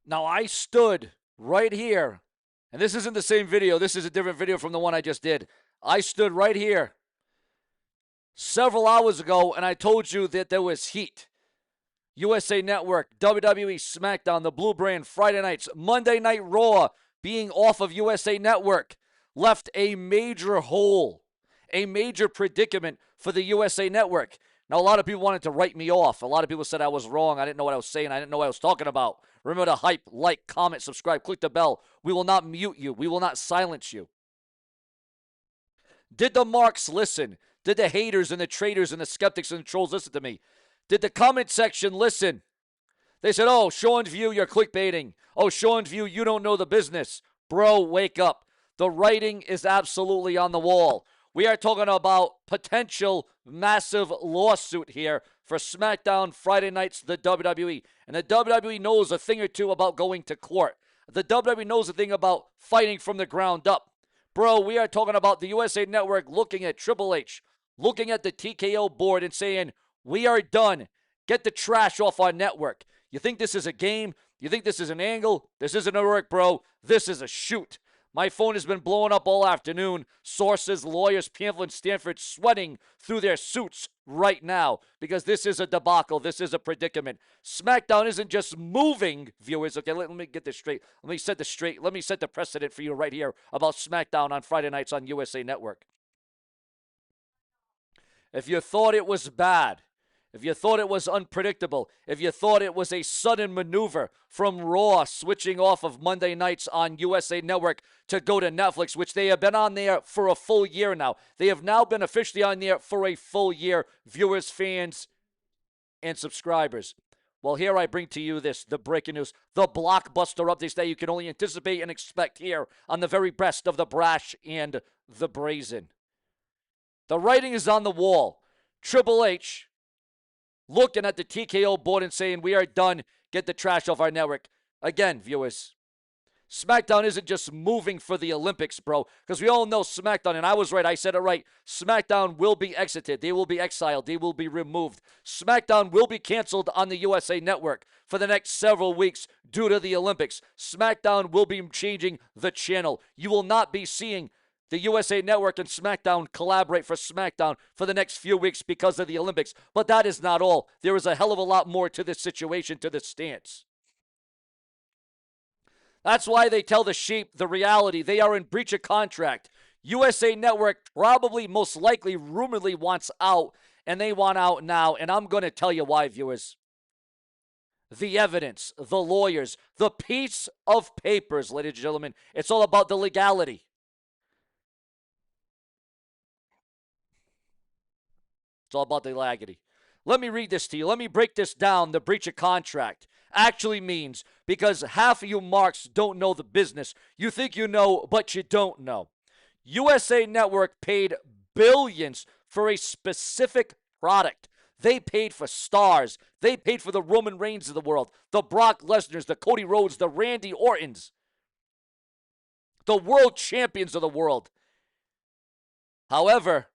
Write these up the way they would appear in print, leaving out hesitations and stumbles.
Now, I stood right here, and this isn't the same video. This is a different video from the one I just did. I stood right here several hours ago, and I told you that there was heat. USA Network, WWE SmackDown, the Blue Brand, Friday nights, Monday Night Raw being off of USA Network left a major hole, a major predicament for the USA Network. Now, a lot of people wanted to write me off. A lot of people said I was wrong. I didn't know what I was saying. I didn't know what I was talking about. Remember to hype, like, comment, subscribe, click the bell. We will not mute you. We will not silence you. Did the marks listen? Did the haters and the traitors and the skeptics and the trolls listen to me? Did the comment section listen? They said, oh, SeanzView, you're clickbaiting. Oh, SeanzView, you don't know the business. Bro, wake up. The writing is absolutely on the wall. We are talking about potential massive lawsuit here for SmackDown Friday nights, the WWE. And the WWE knows a thing or two about going to court. The WWE knows a thing about fighting from the ground up. Bro, we are talking about the USA Network looking at Triple H, looking at the TKO board and saying, we are done. Get the trash off our network. You think this is a game? You think this is an angle? This isn't a work, bro. This is a shoot. My phone has been blowing up all afternoon. Sources, lawyers, Pamphlet, and Stanford sweating through their suits right now because this is a debacle. This is a predicament. SmackDown isn't just moving, viewers. Okay, let me get this straight. Let me set the precedent for you right here about SmackDown on Friday nights on USA Network. If you thought it was bad, if you thought it was unpredictable, if you thought it was a sudden maneuver from Raw switching off of Monday nights on USA Network to go to Netflix, which they have been on there for a full year now. They have now been officially on there for a full year, viewers, fans, and subscribers. Well, here I bring to you the breaking news, the blockbuster updates that you can only anticipate and expect here on the very best of the brash and the brazen. The writing is on the wall. Triple H looking at the TKO board and saying, we are done. Get the trash off our network. Again, viewers, SmackDown isn't just moving for the Olympics, bro, because we all know SmackDown, and I was right. I said it right. SmackDown will be exited. They will be exiled. They will be removed. SmackDown will be canceled on the USA Network for the next several weeks due to the Olympics. SmackDown will be changing the channel. You will not be seeing the USA Network and SmackDown collaborate for SmackDown for the next few weeks because of the Olympics. But that is not all. There is a hell of a lot more to this situation, to this stance. That's why they tell the sheep the reality. They are in breach of contract. USA Network probably, most likely, rumoredly wants out, and they want out now. And I'm going to tell you why, viewers. The evidence, the lawyers, the piece of papers, ladies and gentlemen. It's all about the legality. It's all about the legality. Let me read this to you. Let me break this down. The breach of contract actually means, because half of you marks don't know the business. You think you know, but you don't know. USA Network paid billions for a specific product. They paid for stars. They paid for the Roman Reigns of the world, the Brock Lesnars, the Cody Rhodes, the Randy Ortons, the world champions of the world. However,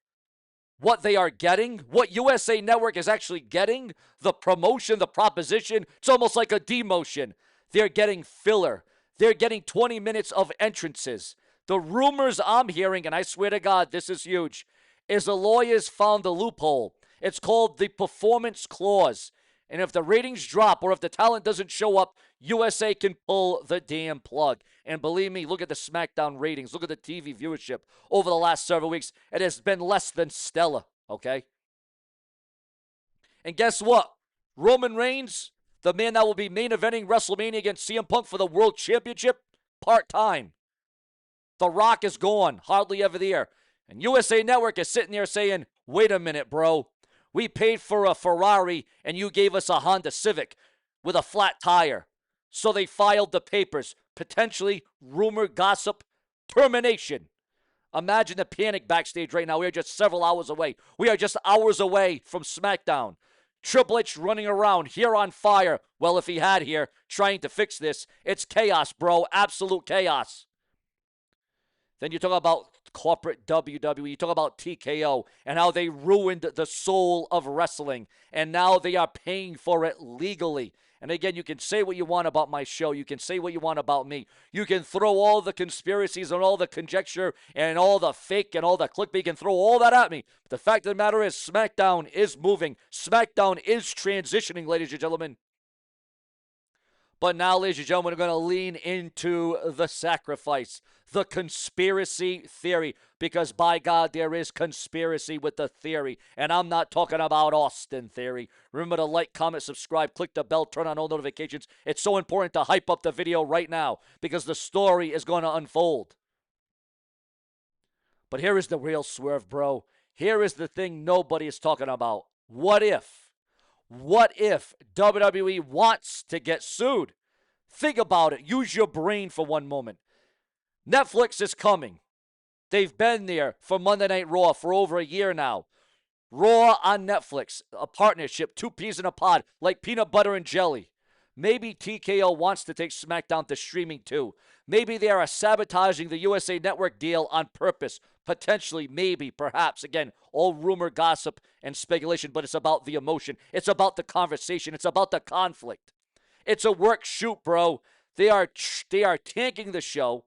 what they are getting, what USA Network is actually getting, the promotion, the proposition, it's almost like a demotion. They're getting filler. They're getting 20 minutes of entrances. The rumors I'm hearing, and I swear to God, this is huge, is the lawyers found the loophole. It's called the performance clause. And if the ratings drop or if the talent doesn't show up, USA can pull the damn plug. And believe me, look at the SmackDown ratings. Look at the TV viewership over the last several weeks. It has been less than stellar, okay? And guess what? Roman Reigns, the man that will be main eventing WrestleMania against CM Punk for the World Championship, part-time. The Rock is gone, hardly ever there. And USA Network is sitting there saying, wait a minute, bro. We paid for a Ferrari and you gave us a Honda Civic with a flat tire. So they filed the papers. Potentially, rumor, gossip, termination. Imagine the panic backstage right now. We are just several hours away. We are just hours away from SmackDown. Triple H running around here on fire. Well, if he had here, trying to fix this, it's chaos, bro. Absolute chaos. Then you talk about corporate WWE. You talk about TKO and how they ruined the soul of wrestling. And now they are paying for it legally. And again, you can say what you want about my show. You can say what you want about me. You can throw all the conspiracies and all the conjecture and all the fake and all the clickbait. You can throw all that at me. But the fact of the matter is, SmackDown is moving. SmackDown is transitioning, ladies and gentlemen. But now, ladies and gentlemen, we're going to lean into the sacrifice, the conspiracy theory, because by God, there is conspiracy with the theory. And I'm not talking about Austin theory. Remember to like, comment, subscribe, click the bell, turn on all notifications. It's so important to hype up the video right now because the story is going to unfold. But here is the real swerve, bro. Here is the thing nobody is talking about. What if? What if WWE wants to get sued? Think about it. Use your brain for one moment. Netflix is coming. They've been there for Monday Night Raw for over a year now. Raw on Netflix, a partnership, two peas in a pod, like peanut butter and jelly. Maybe TKO wants to take SmackDown to streaming too. Maybe they are sabotaging the USA Network deal on purpose. Potentially, maybe, perhaps. Again, all rumor, gossip, and speculation, but it's about the emotion. It's about the conversation. It's about the conflict. It's a work shoot, bro. They are tanking the show,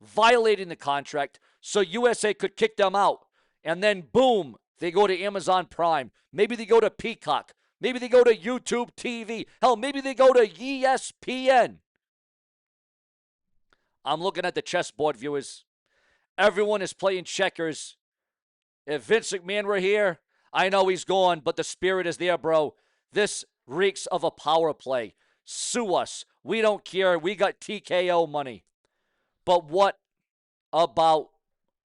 violating the contract, so USA could kick them out. And then, boom, they go to Amazon Prime. Maybe they go to Peacock. Maybe they go to YouTube TV. Hell, maybe they go to ESPN. I'm looking at the chessboard, viewers. Everyone is playing checkers. If Vince McMahon were here, I know he's gone, but the spirit is there, bro. This reeks of a power play. Sue us. We don't care. We got TKO money. But what about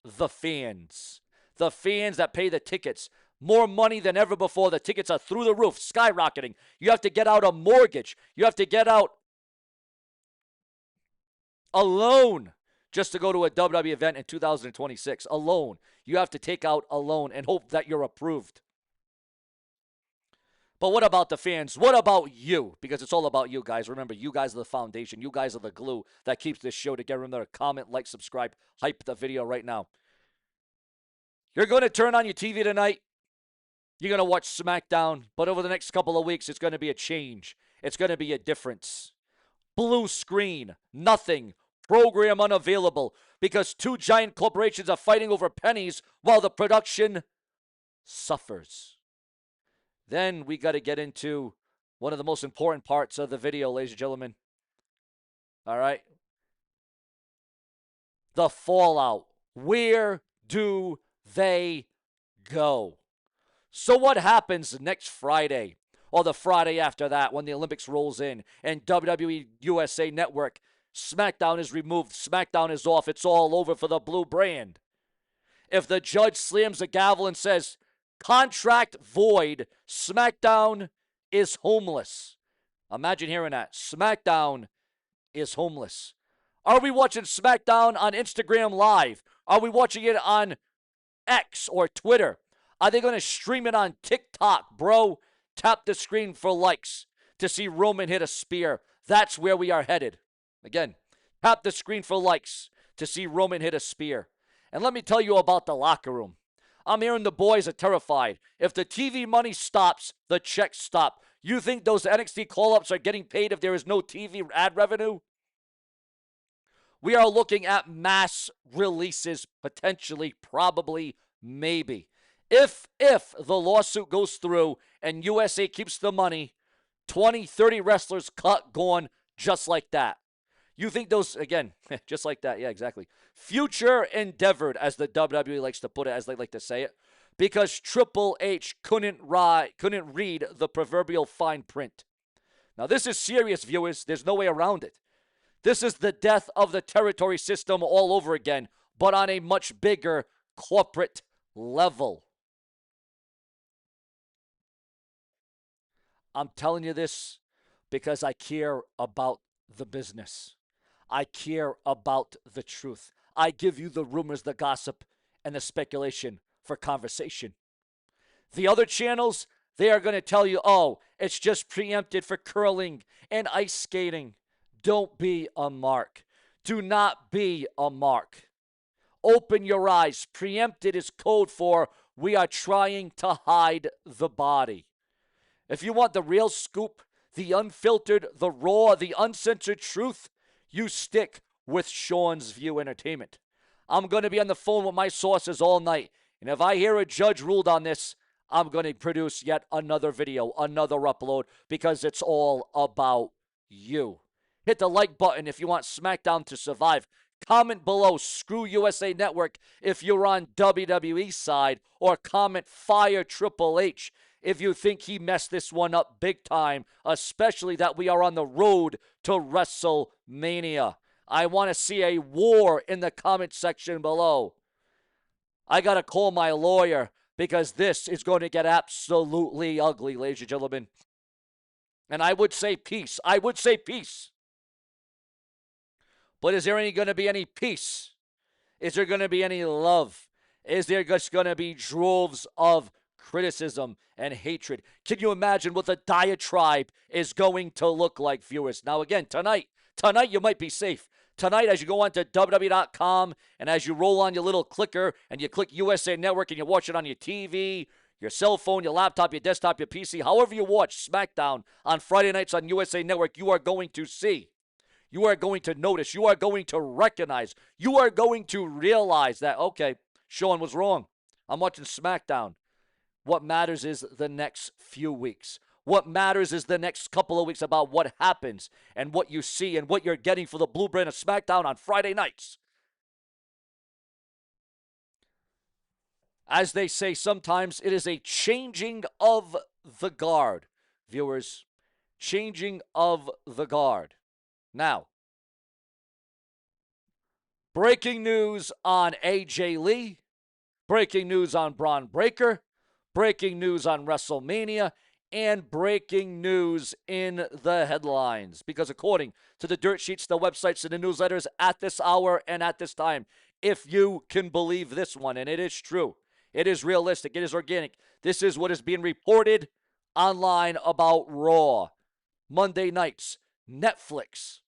the fans? The fans that pay the tickets. More money than ever before. The tickets are through the roof, skyrocketing. You have to get out a mortgage. You have to get out a loan just to go to a WWE event in 2026. A loan. You have to take out a loan and hope that you're approved. But what about the fans? What about you? Because it's all about you guys. Remember, you guys are the foundation. You guys are the glue that keeps this show together. Remember to comment, like, subscribe, hype the video right now. You're going to turn on your TV tonight. You're going to watch SmackDown. But over the next couple of weeks, it's going to be a change. It's going to be a difference. Blue screen. Nothing. Program unavailable. Because two giant corporations are fighting over pennies while the production suffers. Then we got to get into one of the most important parts of the video, ladies and gentlemen. All right. The fallout. Where do they go? So what happens next Friday or the Friday after that when the Olympics rolls in and WWE USA Network, SmackDown is removed, SmackDown is off, it's all over for the blue brand? If the judge slams a gavel and says, contract void, SmackDown is homeless. Imagine hearing that. SmackDown is homeless. Are we watching SmackDown on Instagram Live? Are we watching it on X or Twitter? Are they going to stream it on TikTok, bro? Tap the screen for likes to see Roman hit a spear. That's where we are headed. Again, tap the screen for likes to see Roman hit a spear. And let me tell you about the locker room. I'm hearing the boys are terrified. If the TV money stops, the checks stop. You think those NXT call-ups are getting paid if there is no TV ad revenue? We are looking at mass releases, potentially, probably, maybe. If the lawsuit goes through and USA keeps the money, 20, 30 wrestlers cut, gone, just like that. You think those, again, just like that, yeah, exactly. Future endeavored, as the WWE likes to put it, as they like to say it, because Triple H couldn't read the proverbial fine print. Now, this is serious, viewers. There's no way around it. This is the death of the territory system all over again, but on a much bigger corporate level. I'm telling you this because I care about the business. I care about the truth. I give you the rumors, the gossip, and the speculation for conversation. The other channels, they are going to tell you, oh, it's just preempted for curling and ice skating. Don't be a mark. Do not be a mark. Open your eyes. Preempted is code for we are trying to hide the body. If you want the real scoop, the unfiltered, the raw, the uncensored truth, you stick with Sean's View Entertainment. I'm going to be on the phone with my sources all night. And if I hear a judge ruled on this, I'm going to produce yet another video, another upload, because it's all about you. Hit the like button if you want SmackDown to survive. Comment below, screw USA Network if you're on WWE side, or comment fire Triple H if you think he messed this one up big time, especially that we are on the road to WrestleMania. I want to see a war in the comment section below. I got to call my lawyer because this is going to get absolutely ugly, ladies and gentlemen. And I would say peace. I would say peace. But is there going to be any peace? Is there going to be any love? Is there just going to be droves of criticism and hatred? Can you imagine what the diatribe is going to look like, viewers? Now, again, tonight you might be safe. Tonight, as you go on to WWE.com and as you roll on your little clicker and you click USA Network and you watch it on your TV, your cell phone, your laptop, your desktop, your PC, however you watch SmackDown on Friday nights on USA Network, you are going to see. You are going to notice. You are going to recognize. You are going to realize that, okay, Sean was wrong. I'm watching SmackDown. What matters is the next few weeks. What matters is the next couple of weeks about what happens and what you see and what you're getting for the blue brand of SmackDown on Friday nights. As they say, sometimes it is a changing of the guard, viewers. Changing of the guard. Now, breaking news on AJ Lee, breaking news on Braun Breaker, breaking news on WrestleMania, and breaking news in the headlines. Because according to the dirt sheets, the websites, and the newsletters at this hour and at this time, if you can believe this one, and it is true, it is realistic, it is organic, this is what is being reported online about Raw. Monday nights, Netflix.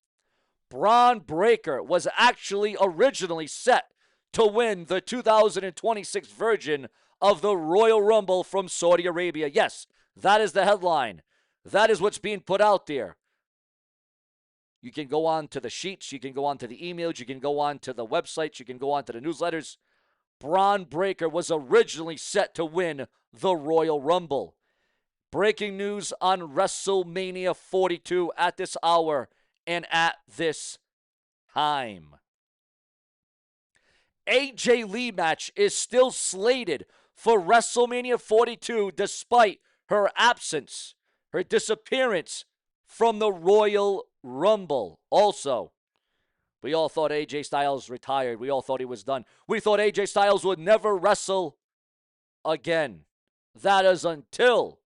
Braun Breaker was actually originally set to win the 2026 version of the Royal Rumble from Saudi Arabia. Yes, that is the headline. That is what's being put out there. You can go on to the sheets. You can go on to the emails. You can go on to the websites. You can go on to the newsletters. Braun Breaker was originally set to win the Royal Rumble. Breaking news on WrestleMania 42 at this hour and at this time. AJ Lee match is still slated for WrestleMania 42 despite her absence, her disappearance from the Royal Rumble. Also, we all thought AJ Styles retired. We all thought he was done. We thought AJ Styles would never wrestle again. That is until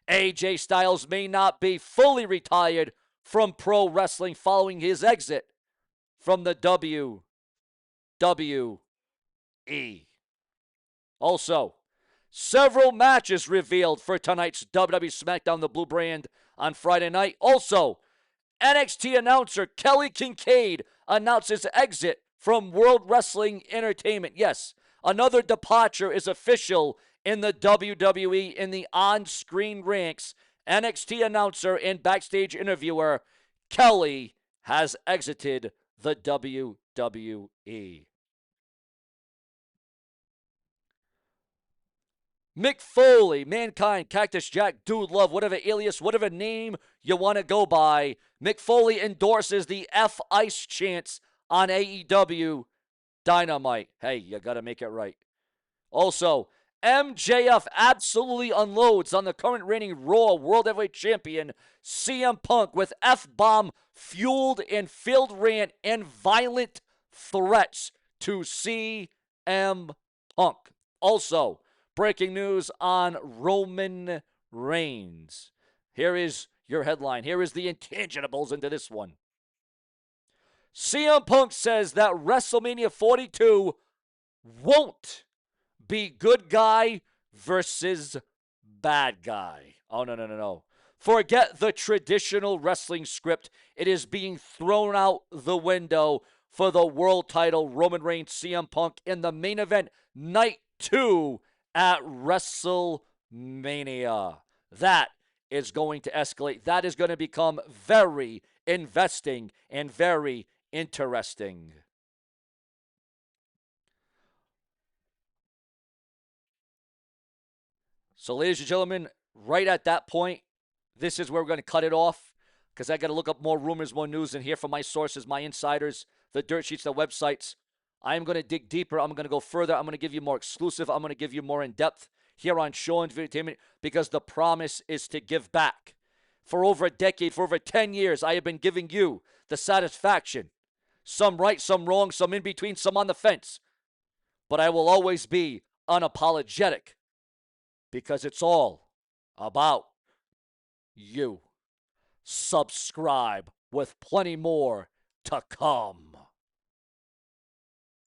AJ Styles may not be fully retired from pro wrestling following his exit from the WWE. Also, several matches revealed for tonight's WWE SmackDown the Blue Brand on Friday night. Also, NXT announcer Kelly Kincaid announces exit from World Wrestling Entertainment. Yes, another departure is official in the WWE in the on-screen ranks. NXT announcer and backstage interviewer Kelly has exited the WWE. Mick Foley, Mankind, Cactus Jack, Dude Love, whatever alias, whatever name you want to go by, Mick Foley endorses the F Ice chants on AEW Dynamite. Hey, you got to make it right. Also, MJF absolutely unloads on the current reigning Raw World Heavyweight Champion CM Punk with F-bomb fueled and filled rant and violent threats to CM Punk. Also, breaking news on Roman Reigns. Here is your headline. Here is the intangibles into this one. CM Punk says that WrestleMania 42 won't be good guy versus bad guy. Oh, no. Forget the traditional wrestling script. It is being thrown out the window for the world title, Roman Reigns, CM Punk, in the main event, night 2 at WrestleMania. That is going to escalate. That is going to become very investing and very interesting. So, ladies and gentlemen, right at that point, this is where we're going to cut it off because I got to look up more rumors, more news, and hear from my sources, my insiders, the dirt sheets, the websites. I am going to dig deeper. I'm going to go further. I'm going to give you more exclusive. I'm going to give you more in depth here on Sean's Entertainment because the promise is to give back. For over a decade, for over 10 years, I have been giving you the satisfaction. Some right, some wrong, some in between, some on the fence. But I will always be unapologetic because it's all about you. Subscribe with plenty more to come.